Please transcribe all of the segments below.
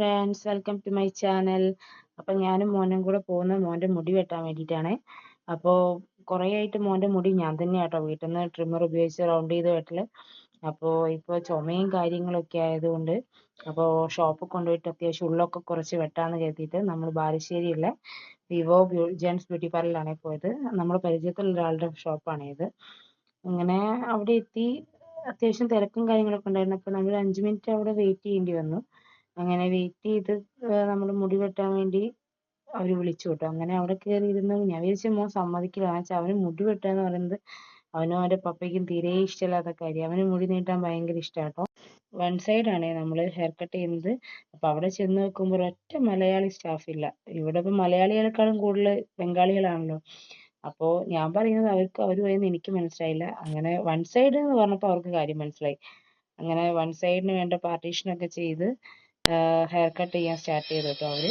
Friends, welcome to my channel. അപ്പം ഞാനും മോനും കൂടെ പോകുന്നത് മോൻ്റെ മുടി വെട്ടാൻ വേണ്ടിയിട്ടാണ്. അപ്പോൾ കുറേ ആയിട്ട് മോൻ്റെ മുടി ഞാൻ തന്നെയാണ് കേട്ടോ വീട്ടിൽ നിന്ന് ട്രിമ്മർ ഉപയോഗിച്ച് റൗണ്ട് ചെയ്ത് വെട്ടൽ. അപ്പോൾ ഇപ്പോൾ ചുമയും കാര്യങ്ങളൊക്കെ ആയതുകൊണ്ട് അപ്പോൾ ഷോപ്പിൽ കൊണ്ടുപോയിട്ട് അത്യാവശ്യം ഉള്ളൊക്കെ കുറച്ച് വെട്ടാമെന്ന് കരുതിയിട്ട് നമ്മൾ ബാലുശ്ശേരിയുള്ള വിവോ ജെൻസ് ബ്യൂട്ടി പാർലറിലാണ് പോയത്. നമ്മൾ പരിചയത്തിലുള്ള ഒരാളുടെ ഷോപ്പാണ് ഇത്. അങ്ങനെ അവിടെ എത്തി അത്യാവശ്യം തിരക്കും കാര്യങ്ങളൊക്കെ ഉണ്ടായിരുന്നു. അപ്പോൾ നമ്മൾ 5 മിനിറ്റ് അവിടെ വെയിറ്റ് ചെയ്യേണ്ടി വന്നു. അങ്ങനെ വെയിറ്റ് ചെയ്ത് നമ്മൾ മുടി വെട്ടാൻ വേണ്ടി അവർ വിളിച്ചു കേട്ടോ. അങ്ങനെ അവിടെ കയറി ഇരുന്ന് ഞാൻ വിചാരിച്ചു മോൻ സമ്മതിക്കില്ല. എന്ന് വെച്ചാൽ അവന് മുടി വെട്ടുക എന്ന് പറയുന്നത് അവനും അവൻ്റെ പപ്പയ്ക്കും തീരെ ഇഷ്ടമില്ലാത്ത കാര്യം. അവന് മുടി നീട്ടാൻ ഭയങ്കര ഇഷ്ടമാണ് കേട്ടോ. വൺ സൈഡാണ് നമ്മൾ ഹെയർ കട്ട് ചെയ്യുന്നത്. അപ്പോൾ അവിടെ ചെന്ന് നോക്കുമ്പോൾ ഒറ്റ മലയാളി സ്റ്റാഫ് ഇല്ല. ഇവിടെ ഇപ്പോൾ മലയാളികളെക്കാളും കൂടുതൽ ബംഗാളികളാണല്ലോ. അപ്പോൾ ഞാൻ പറയുന്നത് അവർക്ക് അവർ പറയുന്നത് എനിക്ക് മനസ്സിലായില്ല. അങ്ങനെ വൺ സൈഡ് എന്ന് പറഞ്ഞപ്പോൾ അവർക്ക് കാര്യം മനസ്സിലായി. അങ്ങനെ വൺ സൈഡിന് വേണ്ട പാർട്ടീഷനൊക്കെ ചെയ്ത് ഹെയർ കട്ട് ചെയ്യാൻ സ്റ്റാർട്ട് ചെയ്തു കേട്ടോ അവര്.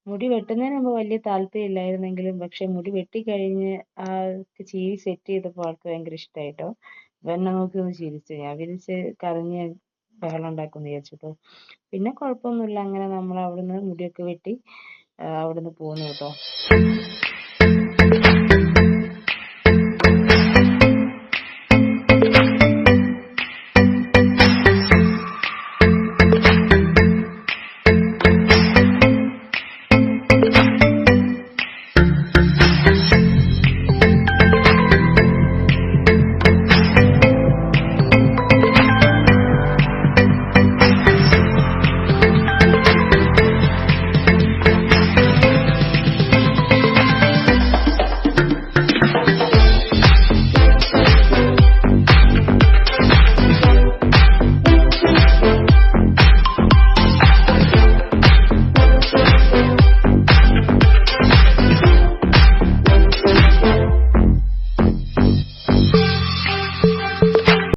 മുടി വെട്ടുന്നതിന് മുമ്പ് വലിയ താല്പര്യം ഇല്ലായിരുന്നെങ്കിലും പക്ഷെ മുടി വെട്ടിക്കഴിഞ്ഞ് ആ ചീവി സെറ്റ് ചെയ്തപ്പോൾ ആൾക്ക് ഭയങ്കര ഇഷ്ടമായിട്ടോ. അപ്പൊ എന്നെ നോക്കി ഒന്ന് ചിരിച്ചു. ഞാൻ വിരിച്ച് കരഞ്ഞ് ബഹളം ഉണ്ടാക്കുമെന്ന് വിചാരിച്ചിട്ടോ. പിന്നെ കുഴപ്പമൊന്നുമില്ല. അങ്ങനെ നമ്മൾ അവിടുന്ന് മുടിയൊക്കെ വെട്ടി അവിടുന്ന് പോന്നു കേട്ടോ.